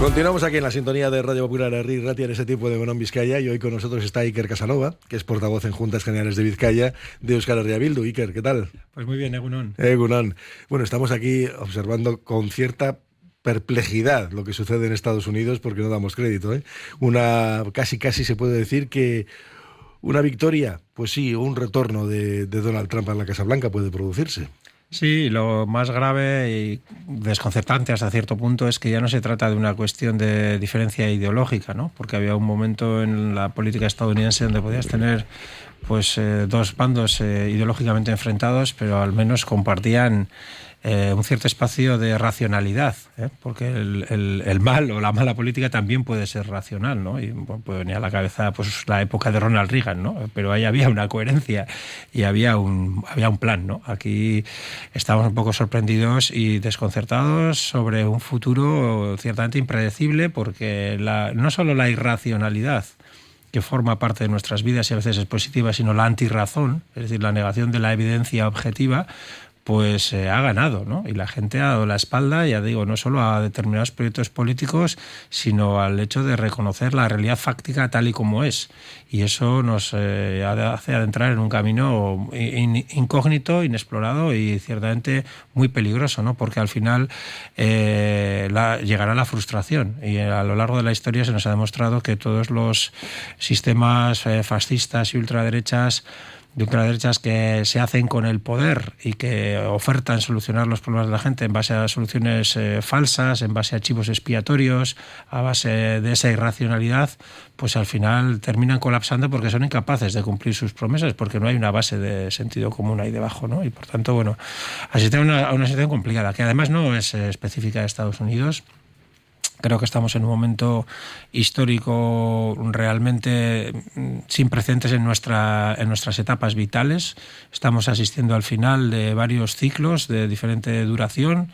Continuamos aquí en la sintonía de Radio Popular Herri Ratia en ese tiempo de Egunon Vizcaya, y hoy con nosotros está Iker Casanova, que es portavoz en Juntas Generales de Vizcaya de Euskal Herria Bildu. Iker, ¿qué tal? Pues muy bien, Egunon. Egunon. Bueno, estamos aquí observando con cierta perplejidad lo que sucede en Estados Unidos, porque no damos crédito, ¿eh? Casi se puede decir que una victoria, pues sí, o un retorno de Donald Trump a la Casa Blanca puede producirse. Sí, lo más grave y desconcertante hasta cierto punto es que ya no se trata de una cuestión de diferencia ideológica, ¿no? Porque había un momento en la política estadounidense donde podías tener pues dos bandos ideológicamente enfrentados, pero al menos compartían un cierto espacio de racionalidad, porque el mal o la mala política también puede ser racional, ¿no? Y bueno, puede venir a la cabeza pues la época de Ronald Reagan, ¿no? Pero ahí había una coherencia y había un plan, ¿no? Aquí estamos un poco sorprendidos y desconcertados sobre un futuro ciertamente impredecible, porque no solo la irracionalidad que forma parte de nuestras vidas y a veces es positiva, sino la antirrazón, es decir, la negación de la evidencia objetiva, pues ha ganado, ¿no? Y la gente ha dado la espalda, ya digo, no solo a determinados proyectos políticos, sino al hecho de reconocer la realidad fáctica tal y como es. Y eso nos hace adentrar en un camino incógnito, inexplorado y ciertamente muy peligroso, ¿no? Porque al final llegará la frustración. Y a lo largo de la historia se nos ha demostrado que todos los sistemas fascistas y ultraderechas que se hacen con el poder y que ofertan solucionar los problemas de la gente en base a soluciones falsas, en base a chivos expiatorios, a base de esa irracionalidad, pues al final terminan colapsando porque son incapaces de cumplir sus promesas, porque no hay una base de sentido común ahí debajo, ¿no? Y por tanto, bueno, asisten a una situación complicada, que además no es específica de Estados Unidos. Creo que estamos en un momento histórico realmente sin precedentes en nuestras etapas vitales. Estamos asistiendo al final de varios ciclos de diferente duración,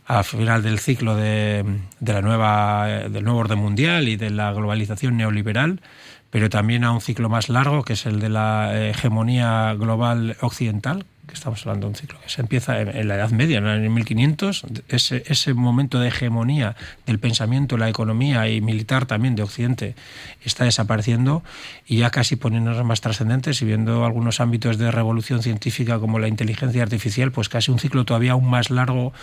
al final del ciclo del nuevo orden mundial y de la globalización neoliberal, pero también a un ciclo más largo, que es el de la hegemonía global occidental, que estamos hablando de un ciclo que se empieza en la Edad Media, en el año 1500, ese momento de hegemonía del pensamiento, la economía y militar también de Occidente está desapareciendo y ya casi poniéndonos más trascendentes y viendo algunos ámbitos de revolución científica como la inteligencia artificial, pues casi un ciclo todavía aún más largo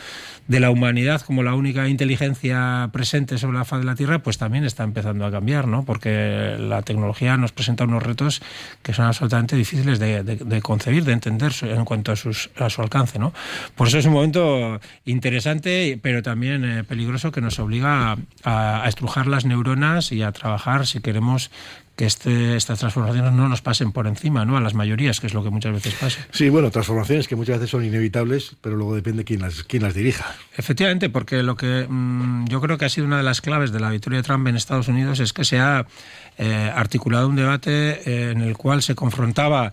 de la humanidad como la única inteligencia presente sobre la faz de la Tierra, pues también está empezando a cambiar, ¿no? Porque la tecnología nos presenta unos retos que son absolutamente difíciles de concebir, de entender en cuanto a su alcance, ¿no? Por eso es un momento interesante, pero también peligroso, que nos obliga a estrujar las neuronas y a trabajar si queremos que estas transformaciones no nos pasen por encima, ¿no? A las mayorías, que es lo que muchas veces pasa. Sí, bueno, transformaciones que muchas veces son inevitables, pero luego depende quién las dirija. Efectivamente, porque lo que yo creo que ha sido una de las claves de la victoria de Trump en Estados Unidos es que se ha articulado un debate en el cual se confrontaba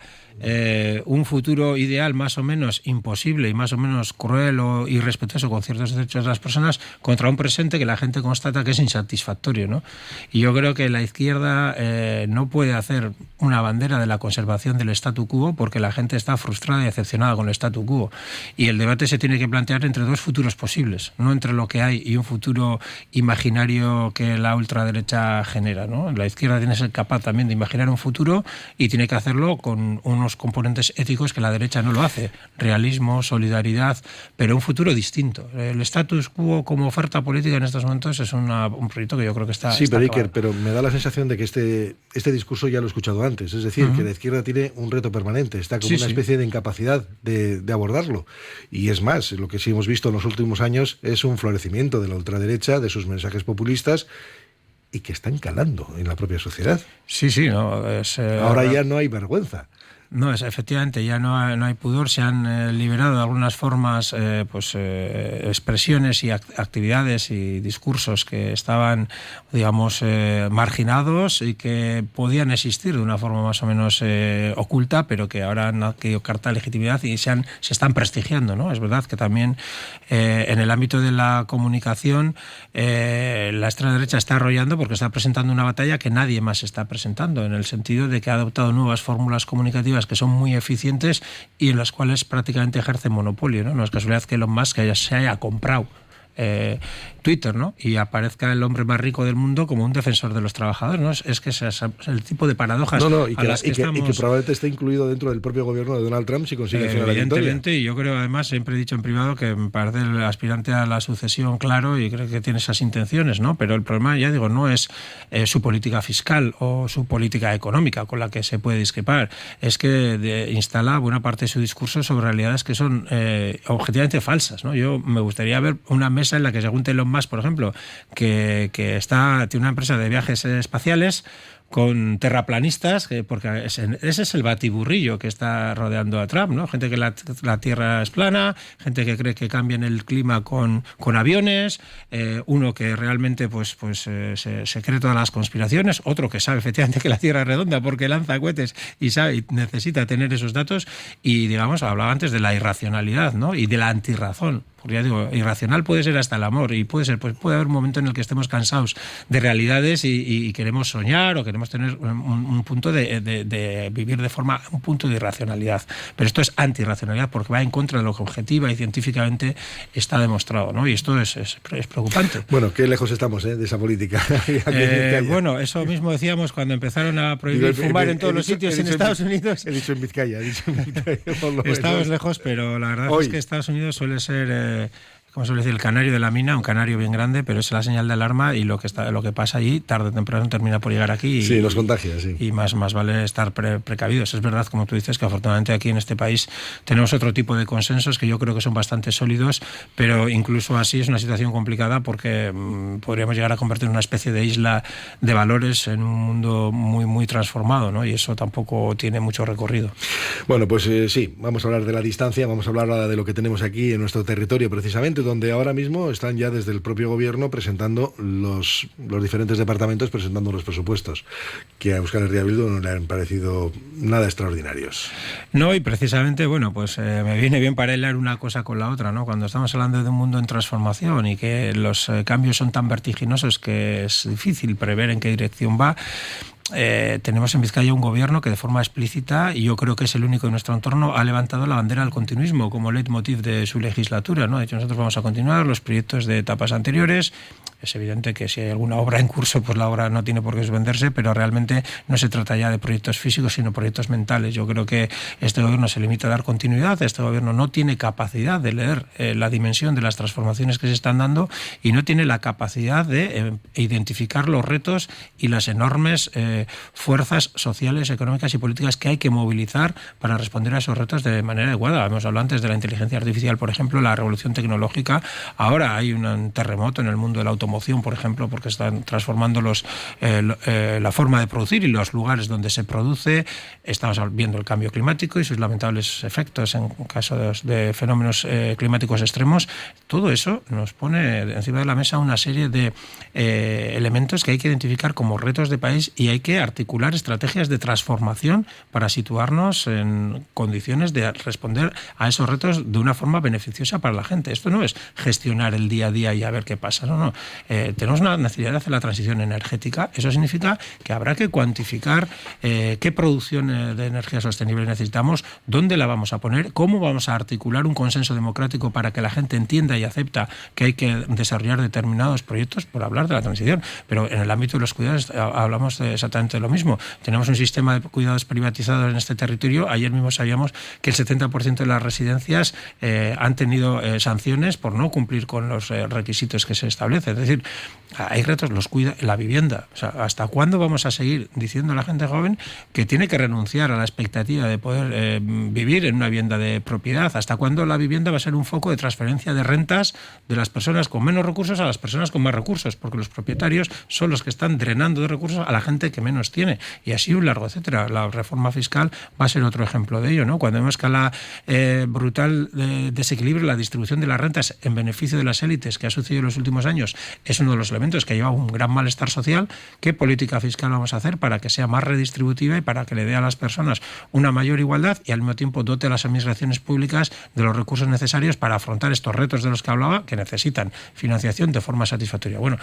un futuro ideal más o menos imposible y más o menos cruel o irrespetuoso con ciertos derechos de las personas contra un presente que la gente constata que es insatisfactorio, ¿no? Y yo creo que la izquierda no puede hacer una bandera de la conservación del statu quo, porque la gente está frustrada y decepcionada con el statu quo, y el debate se tiene que plantear entre dos futuros posibles, no entre lo que hay y un futuro imaginario que la ultraderecha genera, ¿no? La izquierda tiene que ser capaz también de imaginar un futuro y tiene que hacerlo con unos componentes éticos que la derecha no lo hace: realismo, solidaridad, pero un futuro distinto. El status quo como oferta política en estos momentos es un proyecto que yo creo que está... Sí, pero Iker, pero me da la sensación de que este discurso ya lo he escuchado antes, es decir, que la izquierda tiene un reto permanente, está como una especie de incapacidad de abordarlo, y es más, lo que sí hemos visto en los últimos años es un florecimiento de la ultraderecha, de sus mensajes populistas, y que están calando en la propia sociedad. Sí, no. Ahora ya no hay vergüenza. No, efectivamente, ya no hay pudor, se han liberado de algunas formas, expresiones y actividades y discursos que estaban, digamos, marginados y que podían existir de una forma más o menos oculta, pero que ahora han adquirido carta de legitimidad y se están prestigiando, ¿no? Es verdad que también en el ámbito de la comunicación la extrema derecha está arrollando porque está presentando una batalla que nadie más está presentando, en el sentido de que ha adoptado nuevas fórmulas comunicativas que son muy eficientes y en las cuales prácticamente ejerce monopolio, ¿no? No es casualidad que Elon Musk se haya comprado Twitter, ¿no? Y aparezca el hombre más rico del mundo como un defensor de los trabajadores, ¿no? Es que ese es el tipo de paradojas y que probablemente esté incluido dentro del propio gobierno de Donald Trump si consigue hacer la victoria. Evidentemente, y yo creo, además, siempre he dicho en privado que me parece el aspirante a la sucesión claro y creo que tiene esas intenciones, ¿no? Pero el problema, ya digo, no es su política fiscal o su política económica con la que se puede discrepar, es que instala buena parte de su discurso sobre realidades que son objetivamente falsas, ¿no? Yo me gustaría ver una mesa en la que se junte Elon Musk, por ejemplo, que tiene una empresa de viajes espaciales con terraplanistas, porque ese es el batiburrillo que está rodeando a Trump, ¿no? Gente que la Tierra es plana, gente que cree que cambian el clima con aviones, uno que realmente se cree todas las conspiraciones, otro que sabe efectivamente que la Tierra es redonda porque lanza cohetes y necesita tener esos datos, y digamos, hablaba antes de la irracionalidad, ¿no? Y de la antirrazón. Porque ya digo, irracional puede ser hasta el amor, y puede haber un momento en el que estemos cansados de realidades y queremos soñar o queremos tener un punto de vivir de forma, un punto de irracionalidad. Pero esto es antirracionalidad porque va en contra de lo que objetiva y científicamente está demostrado, ¿no? Y esto es preocupante. Bueno, qué lejos estamos de esa política. Bueno, eso mismo decíamos cuando empezaron a prohibir fumar en todos los sitios en Estados Unidos. He dicho en Vizcaya, por lo menos. Estamos lejos, pero la verdad es que Estados Unidos suele ser... como suele decir, el canario de la mina, un canario bien grande, pero es la señal de alarma, y lo que pasa allí, tarde o temprano termina por llegar aquí. Sí, los contagia, sí. Y más vale estar precavidos. Es verdad, como tú dices, que afortunadamente aquí en este país tenemos otro tipo de consensos que yo creo que son bastante sólidos, pero incluso así es una situación complicada porque podríamos llegar a convertir en una especie de isla de valores en un mundo muy, muy transformado, ¿no? Y eso tampoco tiene mucho recorrido. Bueno, pues sí, vamos a hablar de la distancia, vamos a hablar ahora de lo que tenemos aquí en nuestro territorio precisamente, donde ahora mismo están ya desde el propio gobierno presentando los diferentes departamentos presentando los presupuestos, que a Euskal Herria Bildu no le han parecido nada extraordinarios. No, y precisamente, bueno, pues me viene bien para hilar una cosa con la otra, ¿no? Cuando estamos hablando de un mundo en transformación y que los cambios son tan vertiginosos que es difícil prever en qué dirección va, tenemos en Vizcaya un gobierno que de forma explícita, y yo creo que es el único en nuestro entorno, ha levantado la bandera del continuismo como leitmotiv de su legislatura, ¿no? De hecho, nosotros vamos a continuar los proyectos de etapas anteriores. Es evidente que si hay alguna obra en curso, pues la obra no tiene por qué suspenderse, pero realmente no se trata ya de proyectos físicos, sino proyectos mentales. Yo creo que este gobierno se limita a dar continuidad, este gobierno no tiene capacidad de leer la dimensión de las transformaciones que se están dando, y no tiene la capacidad de identificar los retos y las enormes fuerzas sociales, económicas y políticas que hay que movilizar para responder a esos retos de manera adecuada. Hemos hablado antes de la inteligencia artificial, por ejemplo, la revolución tecnológica. Ahora hay un terremoto en el mundo de la automoción, por ejemplo, porque están transformando la forma de producir y los lugares donde se produce. Estamos viendo el cambio climático y sus lamentables efectos en caso de fenómenos climáticos extremos. Todo eso nos pone encima de la mesa una serie de elementos que hay que identificar como retos de país, y hay que articular estrategias de transformación para situarnos en condiciones de responder a esos retos de una forma beneficiosa para la gente. Esto no es gestionar el día a día y a ver qué pasa, no. Tenemos una necesidad de hacer la transición energética. Eso significa que habrá que cuantificar qué producción de energía sostenible necesitamos, dónde la vamos a poner, cómo vamos a articular un consenso democrático para que la gente entienda y acepta que hay que desarrollar determinados proyectos, por hablar de la transición. Pero en el ámbito de los cuidados hablamos de exactamente lo mismo. Tenemos un sistema de cuidados privatizados en este territorio. Ayer mismo sabíamos que el 70% de las residencias han tenido sanciones por no cumplir con los requisitos que se establecen. Es decir, hay retos, la vivienda. O sea, ¿hasta cuándo vamos a seguir diciendo a la gente joven que tiene que renunciar a la expectativa de poder vivir en una vivienda de propiedad? ¿Hasta cuándo la vivienda va a ser un foco de transferencia de rentas de las personas con menos recursos a las personas con más recursos? Porque los propietarios son los que están drenando de recursos a la gente que menos tiene. Y así un largo etcétera. La reforma fiscal va a ser otro ejemplo de ello, ¿no? Cuando vemos que la brutal desequilibrio en la distribución de las rentas en beneficio de las élites que ha sucedido en los últimos años es uno de los elementos que lleva un gran malestar social. ¿Qué política fiscal vamos a hacer para que sea más redistributiva y para que le dé a las personas una mayor igualdad y al mismo tiempo dote a las administraciones públicas de los recursos necesarios para afrontar estos retos de los que hablaba, que necesitan financiación de forma satisfactoria? Bueno,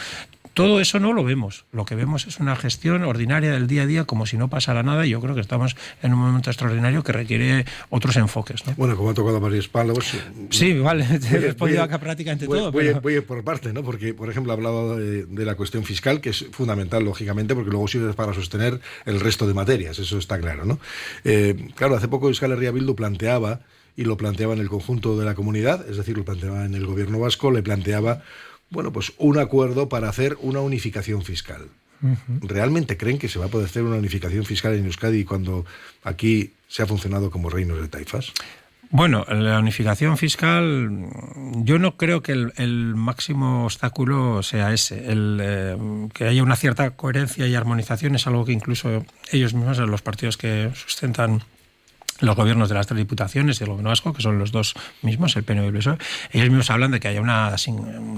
todo eso no lo vemos. Lo que vemos es una gestión ordinaria del día a día, como si no pasara nada, y yo creo que estamos en un momento extraordinario que requiere otros enfoques, ¿no? Bueno, como ha tocado varios palos... Sí, vale, te he respondido acá prácticamente todo. Voy a ir por parte, ¿no? Porque, por ejemplo, ha hablado de la cuestión fiscal, que es fundamental, lógicamente, porque luego sirve para sostener el resto de materias, eso está claro, ¿no? Claro, hace poco Euskal Herria Bildu planteaba, y lo planteaba en el conjunto de la comunidad, es decir, lo planteaba en el gobierno vasco, le planteaba, bueno, pues un acuerdo para hacer una unificación fiscal. ¿Realmente creen que se va a poder hacer una unificación fiscal en Euskadi cuando aquí se ha funcionado como reinos de taifas? Bueno, la unificación fiscal, yo no creo que el máximo obstáculo sea ese. Que haya una cierta coherencia y armonización es algo que incluso ellos mismos, los partidos que sustentan los gobiernos de las 3 diputaciones y el gobierno vasco, que son los dos mismos, el PNV y el PSOE, ellos mismos hablan de que haya una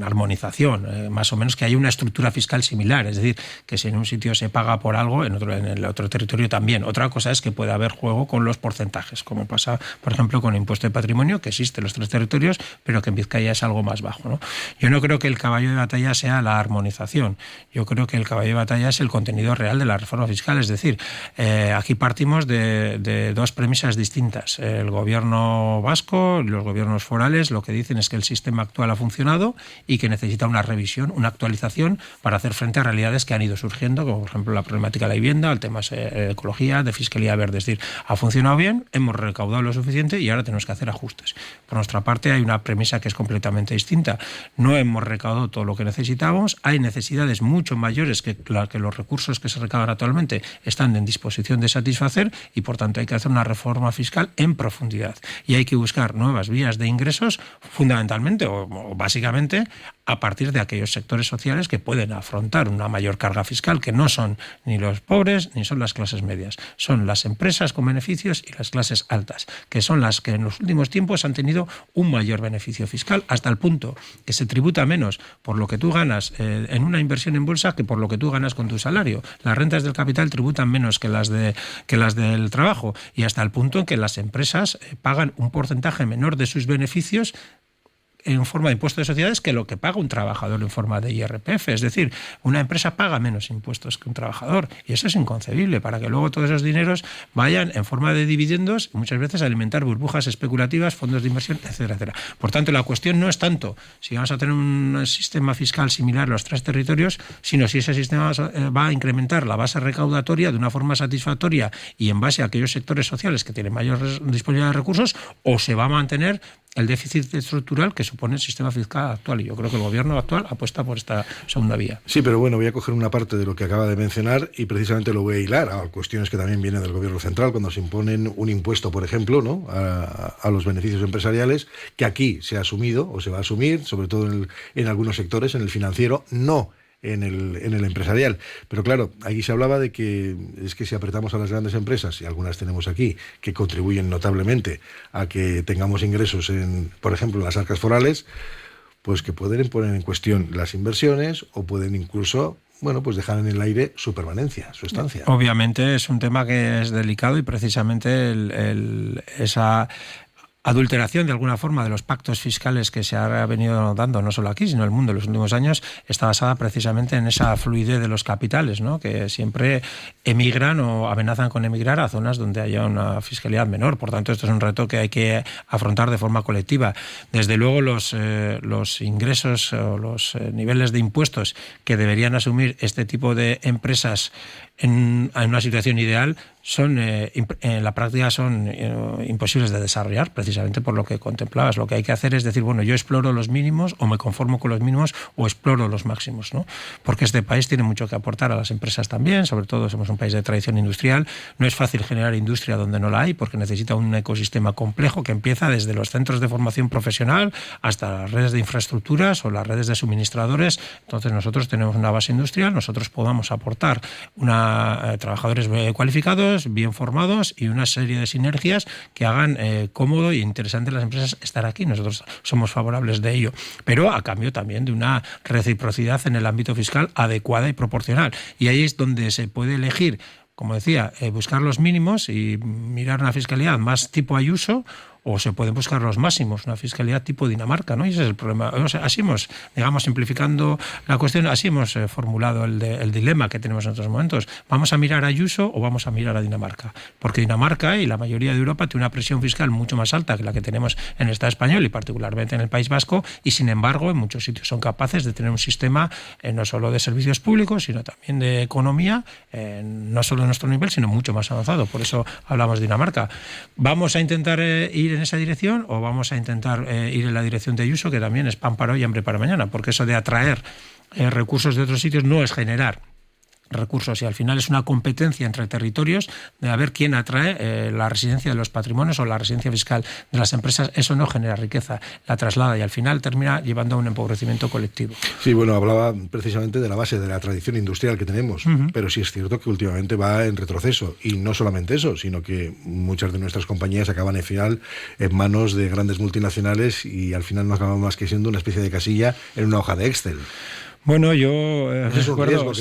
armonización, más o menos que haya una estructura fiscal similar, es decir, que si en un sitio se paga por algo, en el otro territorio también. Otra cosa es que puede haber juego con los porcentajes, como pasa, por ejemplo, con el impuesto de patrimonio, que existe en los 3 territorios, pero que en Vizcaya es algo más bajo, ¿no? Yo no creo que el caballo de batalla sea la armonización. Yo creo que el caballo de batalla es el contenido real de la reforma fiscal, es decir, aquí partimos de 2 premisas distintas. El gobierno vasco y los gobiernos forales lo que dicen es que el sistema actual ha funcionado y que necesita una revisión, una actualización para hacer frente a realidades que han ido surgiendo, como por ejemplo la problemática de la vivienda, el tema de ecología, de fiscalía verde. Es decir, ha funcionado bien, hemos recaudado lo suficiente y ahora tenemos que hacer ajustes. Por nuestra parte hay una premisa que es completamente distinta. No hemos recaudado todo lo que necesitábamos, hay necesidades mucho mayores que los recursos que se recaudan actualmente están en disposición de satisfacer y por tanto hay que hacer una reforma fiscal en profundidad y hay que buscar nuevas vías de ingresos fundamentalmente o básicamente a partir de aquellos sectores sociales que pueden afrontar una mayor carga fiscal, que no son ni los pobres ni son las clases medias, son las empresas con beneficios y las clases altas, que son las que en los últimos tiempos han tenido un mayor beneficio fiscal hasta el punto que se tributa menos por lo que tú ganas en una inversión en bolsa que por lo que tú ganas con tu salario. Las rentas del capital tributan menos que las del trabajo y hasta el punto en que las empresas pagan un porcentaje menor de sus beneficios en forma de impuesto de sociedades que lo que paga un trabajador en forma de IRPF. Es decir, una empresa paga menos impuestos que un trabajador y eso es inconcebible para que luego todos esos dineros vayan en forma de dividendos y muchas veces a alimentar burbujas especulativas, fondos de inversión, etcétera, etcétera. Por tanto, la cuestión no es tanto si vamos a tener un sistema fiscal similar a los 3 territorios, sino si ese sistema va a incrementar la base recaudatoria de una forma satisfactoria y en base a aquellos sectores sociales que tienen mayor disponibilidad de recursos, o se va a mantener el déficit estructural que supone el sistema fiscal actual. Y yo creo que el gobierno actual apuesta por esta segunda vía. Sí, pero bueno, voy a coger una parte de lo que acaba de mencionar y precisamente lo voy a hilar a cuestiones que también vienen del gobierno central, cuando se imponen un impuesto, por ejemplo, ¿no?, a los beneficios empresariales, que aquí se ha asumido o se va a asumir, sobre todo en algunos sectores, en el financiero, no en el empresarial. Pero claro, aquí se hablaba de que es que si apretamos a las grandes empresas, y algunas tenemos aquí, que contribuyen notablemente a que tengamos ingresos por ejemplo, en las arcas forales, pues que pueden poner en cuestión las inversiones o pueden incluso, bueno, pues dejar en el aire su permanencia, su estancia. Obviamente es un tema que es delicado y precisamente esa adulteración de alguna forma de los pactos fiscales que se ha venido dando no solo aquí, sino en el mundo en los últimos años, está basada precisamente en esa fluidez de los capitales, ¿no?, que siempre emigran o amenazan con emigrar a zonas donde haya una fiscalidad menor. Por tanto, esto es un reto que hay que afrontar de forma colectiva. Desde luego, los ingresos o los niveles de impuestos que deberían asumir este tipo de empresas en una situación ideal son en la práctica son imposibles de desarrollar, precisamente por lo que contemplabas. Lo que hay que hacer es decir, bueno, yo exploro los mínimos o me conformo con los mínimos o exploro los máximos, ¿no? Porque este país tiene mucho que aportar a las empresas también, sobre todo somos un país de tradición industrial. No es fácil generar industria donde no la hay porque necesita un ecosistema complejo que empieza desde los centros de formación profesional hasta las redes de infraestructuras o las redes de suministradores. Entonces nosotros tenemos una base industrial, nosotros podamos aportar una trabajadores cualificados, bien formados y una serie de sinergias que hagan cómodo y interesante a las empresas estar aquí. Nosotros somos favorables de ello, pero a cambio también de una reciprocidad en el ámbito fiscal adecuada y proporcional. Y ahí es donde se puede elegir, como decía, buscar los mínimos y mirar una fiscalidad más tipo Ayuso, o se pueden buscar los máximos, una fiscalidad tipo Dinamarca, ¿no? Y ese es el problema. O sea, así hemos, digamos, simplificando la cuestión, así hemos formulado el dilema que tenemos en estos momentos. ¿Vamos a mirar a Ayuso o vamos a mirar a Dinamarca? Porque Dinamarca y la mayoría de Europa tiene una presión fiscal mucho más alta que la que tenemos en el Estado español y particularmente en el País Vasco, y sin embargo en muchos sitios son capaces de tener un sistema no solo de servicios públicos, sino también de economía, no solo a nuestro nivel, sino mucho más avanzado. Por eso hablamos de Dinamarca. ¿Vamos a intentar ir en esa dirección o vamos a intentar ir en la dirección de Ayuso, que también es pan para hoy y hambre para mañana? Porque eso de atraer recursos de otros sitios no es generar recursos, y al final es una competencia entre territorios de a ver quién atrae la residencia de los patrimonios o la residencia fiscal de las empresas. Eso no genera riqueza, la traslada y al final termina llevando a un empobrecimiento colectivo. Sí, bueno, hablaba precisamente de la base de la tradición industrial que tenemos, pero sí es cierto que últimamente va en retroceso, y no solamente eso, sino que muchas de nuestras compañías acaban al final en manos de grandes multinacionales y al final no acabamos más que siendo una especie de casilla en una hoja de Excel. Bueno, yo recuerdo,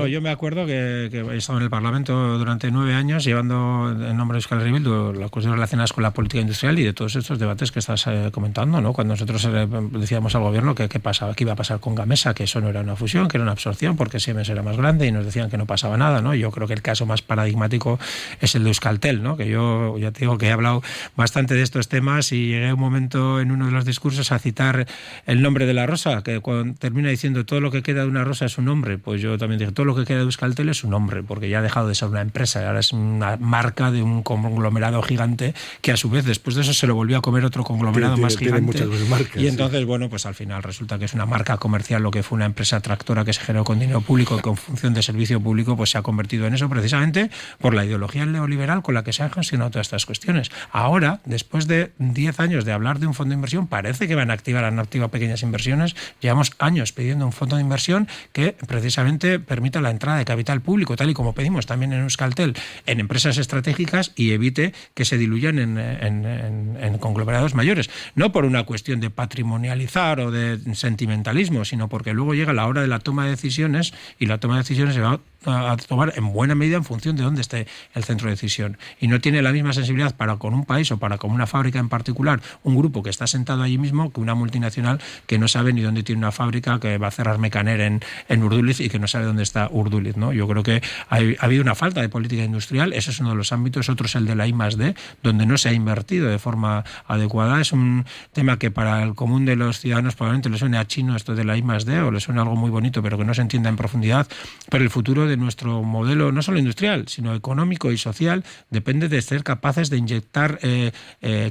yo me acuerdo que he estado en el Parlamento durante 9 años llevando en nombre de Euskal Herria Bildu las cuestiones relacionadas con la política industrial y de todos estos debates que estás comentando, ¿no? Cuando nosotros decíamos al gobierno que qué pasaba, qué iba a pasar con Gamesa, que eso no era una fusión, que era una absorción, porque Siemens era más grande, y nos decían que no pasaba nada, ¿no? Yo creo que el caso más paradigmático es el de Euskaltel, ¿no? Que yo ya te digo que he hablado bastante de estos temas y llegué a un momento en uno de los discursos a citar el nombre de la rosa, que cuando termina diciendo todo lo que queda de una rosa es un nombre, pues yo también dije todo lo que queda de Euskaltel es un nombre, porque ya ha dejado de ser una empresa, ahora es una marca de un conglomerado gigante que a su vez después de eso se lo volvió a comer otro conglomerado más gigante. Muchas marcas, y entonces, bueno, pues al final resulta que es una marca comercial, lo que fue una empresa tractora que se generó con dinero público, con función de servicio público, pues se ha convertido en eso precisamente por la ideología neoliberal con la que se han gestionado todas estas cuestiones. Ahora, después de 10 años de hablar de un fondo de inversión, parece que han activado pequeñas inversiones. Llevamos años pidiendo un fondo de inversión que precisamente permita la entrada de capital público, tal y como pedimos también en Euskaltel, en empresas estratégicas, y evite que se diluyan en conglomerados mayores. No por una cuestión de patrimonializar o de sentimentalismo, sino porque luego llega la hora de la toma de decisiones, y la toma de decisiones se va a tomar en buena medida en función de dónde esté el centro de decisión, y no tiene la misma sensibilidad para con un país o para con una fábrica en particular, un grupo que está sentado allí mismo, que una multinacional que no sabe ni dónde tiene una fábrica, que va a cerrar Mecaner en Urduliz y que no sabe dónde está Urduliz, ¿no? Yo creo que ha habido una falta de política industrial. Ese es uno de los ámbitos. Otro es el de la I+D, donde no se ha invertido de forma adecuada. Es un tema que para el común de los ciudadanos probablemente le suene a chino esto de la I+D, o le suena algo muy bonito pero que no se entienda en profundidad. Pero el futuro de nuestro modelo, no solo industrial, sino económico y social, depende de ser capaces de inyectar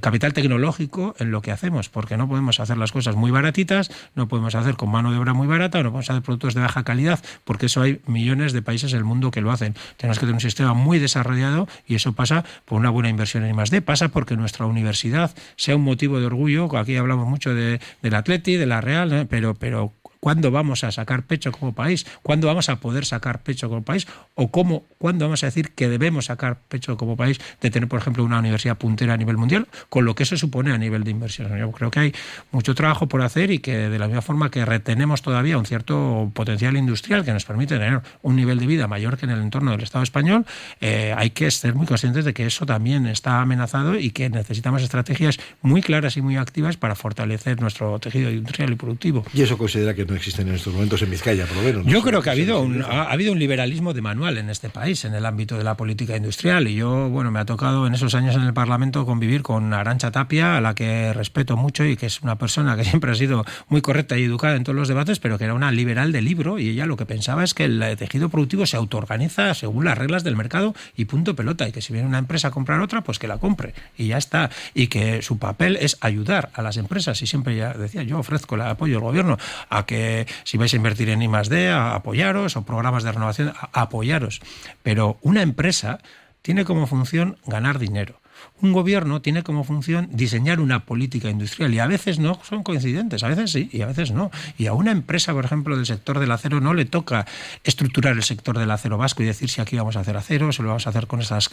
capital tecnológico en lo que hacemos, porque no podemos hacer las cosas muy baratitas, no podemos hacer con mano de obra muy barata, no podemos hacer productos de baja calidad, porque eso hay millones de países del mundo que lo hacen. Tenemos que tener un sistema muy desarrollado, y eso pasa por una buena inversión en I+D, pasa porque nuestra universidad sea un motivo de orgullo. Aquí hablamos mucho del Atleti, de la Real, ¿no? pero ¿cuándo vamos a sacar pecho como país? ¿Cuándo vamos a poder sacar pecho como país? ¿O cuándo vamos a decir que debemos sacar pecho como país de tener, por ejemplo, una universidad puntera a nivel mundial, con lo que eso supone a nivel de inversión? Yo creo que hay mucho trabajo por hacer, y que de la misma forma que retenemos todavía un cierto potencial industrial que nos permite tener un nivel de vida mayor que en el entorno del Estado español, hay que ser muy conscientes de que eso también está amenazado y que necesitamos estrategias muy claras y muy activas para fortalecer nuestro tejido industrial y productivo. ¿Y eso considera que no existen en estos momentos en Vizcaya, por lo menos? Yo creo que ha habido un liberalismo de manual en este país, en el ámbito de la política industrial, y yo, bueno, me ha tocado en esos años en el Parlamento convivir con Arantxa Tapia, a la que respeto mucho y que es una persona que siempre ha sido muy correcta y educada en todos los debates, pero que era una liberal de libro, y ella lo que pensaba es que el tejido productivo se autoorganiza según las reglas del mercado y punto pelota, y que si viene una empresa a comprar otra, pues que la compre y ya está, y que su papel es ayudar a las empresas, y siempre ya decía, yo ofrezco el apoyo del gobierno a que si vais a invertir en I+D, a apoyaros, o programas de renovación, a apoyaros. Pero una empresa tiene como función ganar dinero. Un gobierno tiene como función diseñar una política industrial y a veces no son coincidentes, a veces sí y a veces no. Y a una empresa, por ejemplo, del sector del acero no le toca estructurar el sector del acero vasco y decir si aquí vamos a hacer acero, si lo vamos a hacer con estas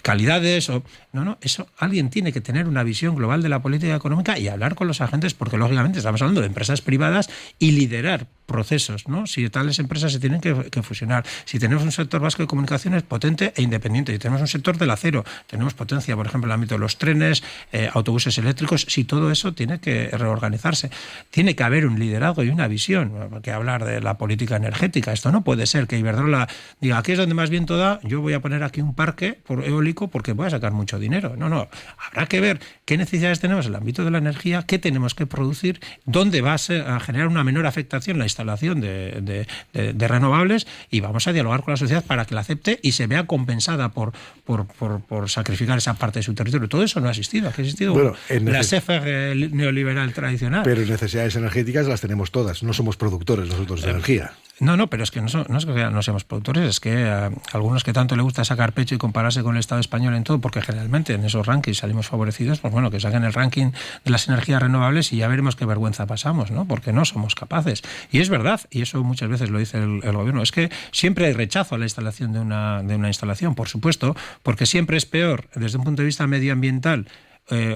calidades. No, eso alguien tiene que tener una visión global de la política económica y hablar con los agentes, porque lógicamente estamos hablando de empresas privadas y liderar procesos, ¿no? Si tales empresas se tienen que fusionar, si tenemos un sector vasco de comunicaciones potente e independiente, si tenemos un sector del acero, tenemos potencia, por ejemplo, en el ámbito de los trenes, autobuses eléctricos, si todo eso tiene que reorganizarse. Tiene que haber un liderazgo y una visión, porque hablar de la política energética, esto no puede ser que Iberdrola diga, aquí es donde más viento da, yo voy a poner aquí un parque eólico porque voy a sacar mucho dinero. No, habrá que ver qué necesidades tenemos en el ámbito de la energía, qué tenemos que producir, dónde va a generar una menor afectación la instalación de renovables, y vamos a dialogar con la sociedad para que la acepte y se vea compensada por sacrificar esa parte de su territorio. Todo eso no ha existido. Aquí ha existido la CFR neoliberal tradicional. Pero necesidades energéticas las tenemos todas. No somos productores nosotros de energía. No, pero es que no es que no seamos productores, es que a algunos que tanto le gusta sacar pecho y compararse con el Estado español en todo, porque generalmente en esos rankings salimos favorecidos, pues bueno, que saquen el ranking de las energías renovables y ya veremos qué vergüenza pasamos, ¿no? Porque no somos capaces. Y es verdad, y eso muchas veces lo dice el gobierno, es que siempre hay rechazo a la instalación de una instalación, por supuesto, porque siempre es peor desde un punto de vista medioambiental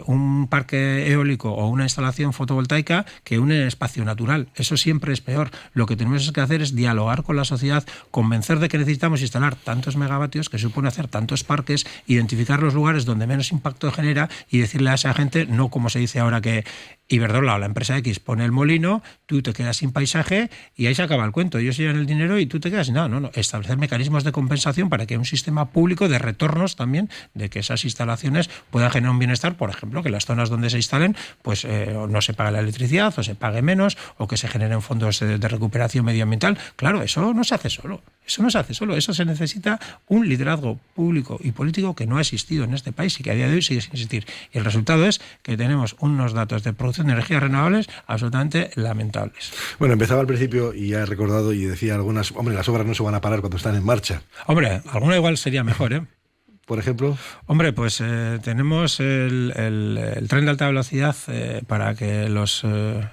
un parque eólico o una instalación fotovoltaica que un espacio natural. Eso siempre es peor. Lo que tenemos que hacer es dialogar con la sociedad, convencer de que necesitamos instalar tantos megavatios, que supone hacer tantos parques, identificar los lugares donde menos impacto genera y decirle a esa gente, no como se dice ahora que Iberdrola o la empresa X pone el molino, tú te quedas sin paisaje y ahí se acaba el cuento. Ellos llevan el dinero y tú te quedas sin nada. No. Establecer mecanismos de compensación para que haya un sistema público de retornos también, de que esas instalaciones puedan generar un bienestar, por ejemplo, que las zonas donde se instalen pues no se pague la electricidad o se pague menos, o que se generen fondos de recuperación medioambiental. Claro, eso no se hace solo. Eso se necesita un liderazgo público y político que no ha existido en este país y que a día de hoy sigue sin existir. Y el resultado es que tenemos unos datos de producción de energías renovables absolutamente lamentables. Bueno, empezaba al principio y ya he recordado y decía algunas, las obras no se van a parar cuando están en marcha. Alguna igual sería mejor, ¿eh? Por ejemplo. Pues tenemos el tren de alta velocidad para que los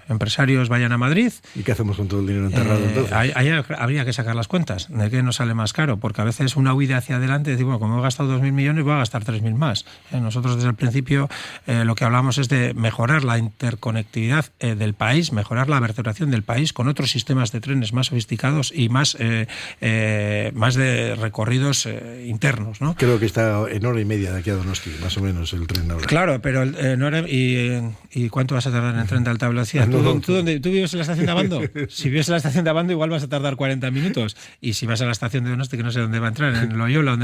empresarios vayan a Madrid. ¿Y qué hacemos con todo el dinero enterrado entonces? Ahí habría que sacar las cuentas de qué nos sale más caro, porque a veces una huida hacia adelante, decimos, como he gastado 2.000 millones, voy a gastar 3.000 más. Nosotros desde el principio lo que hablamos es de mejorar la interconectividad del país, mejorar la vertebración del país con otros sistemas de trenes más sofisticados y más de recorridos internos, ¿no? Creo que está en hora y media de aquí a Donosti, más o menos, el tren ahora. Claro, pero ¿y cuánto vas a tardar en el tren de alta velocidad? ¿Tú vives en la estación de Abando? Si vives en la estación de Abando, igual vas a tardar 40 minutos. Y si vas a la estación de Donosti, que no sé dónde va a entrar, en Loyola,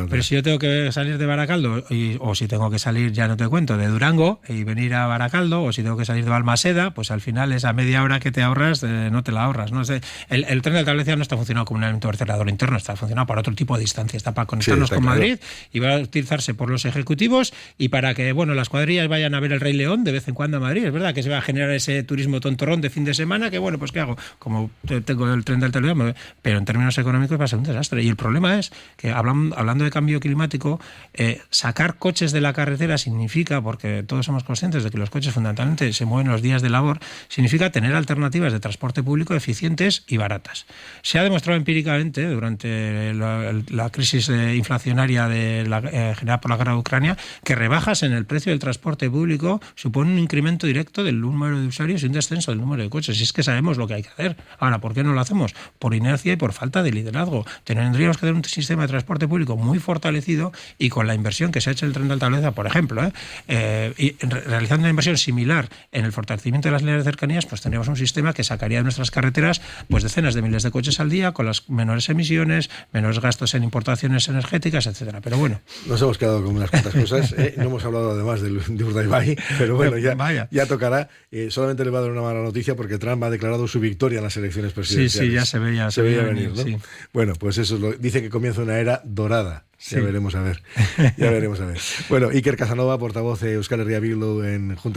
pero si yo tengo que salir de Baracaldo, o si tengo que salir, ya no te cuento, de Durango y venir a Baracaldo, o si tengo que salir de Balmaseda, pues al final esa media hora que te ahorras, no te la ahorras, ¿no? El tren de alta velocidad no está funcionando como un elemento vertebrador interno, está funcionando para otro tipo de distancia, está para conectarnos con Madrid. Y va a utilizarse por los ejecutivos y para que las cuadrillas vayan a ver el Rey León de vez en cuando a Madrid. Es verdad que se va a generar ese turismo tontorrón de fin de semana que, pues ¿qué hago? Como tengo el tren del televisión, pero en términos económicos va a ser un desastre. Y el problema es que, hablando de cambio climático, sacar coches de la carretera significa, porque todos somos conscientes de que los coches fundamentalmente se mueven los días de labor, significa tener alternativas de transporte público eficientes y baratas. Se ha demostrado empíricamente durante la crisis inflacionaria generada por la guerra de Ucrania, que rebajas en el precio del transporte público suponen un incremento directo del número de usuarios y un descenso del número de coches. Y es que sabemos lo que hay que hacer. Ahora, ¿por qué no lo hacemos? Por inercia y por falta de liderazgo. Tendríamos que tener un sistema de transporte público muy fortalecido y con la inversión que se ha hecho en el tren de alta velocidad, por ejemplo, y realizando una inversión similar en el fortalecimiento de las líneas de cercanías, pues tendríamos un sistema que sacaría de nuestras carreteras pues decenas de miles de coches al día con las menores emisiones, menores gastos en importaciones energéticas, etcétera. Pero bueno. Nos hemos quedado con unas cuantas cosas. No hemos hablado además de Urdaibai, pero bueno, ya tocará. Solamente le va a dar una mala noticia porque Trump ha declarado su victoria en las elecciones presidenciales. Sí, ya se veía venir, ¿no? Sí. Bueno, pues eso dice que comienza una era dorada. Ya veremos a ver. Bueno, Iker Casanova, portavoz de Euskal Herria Bildu en Junta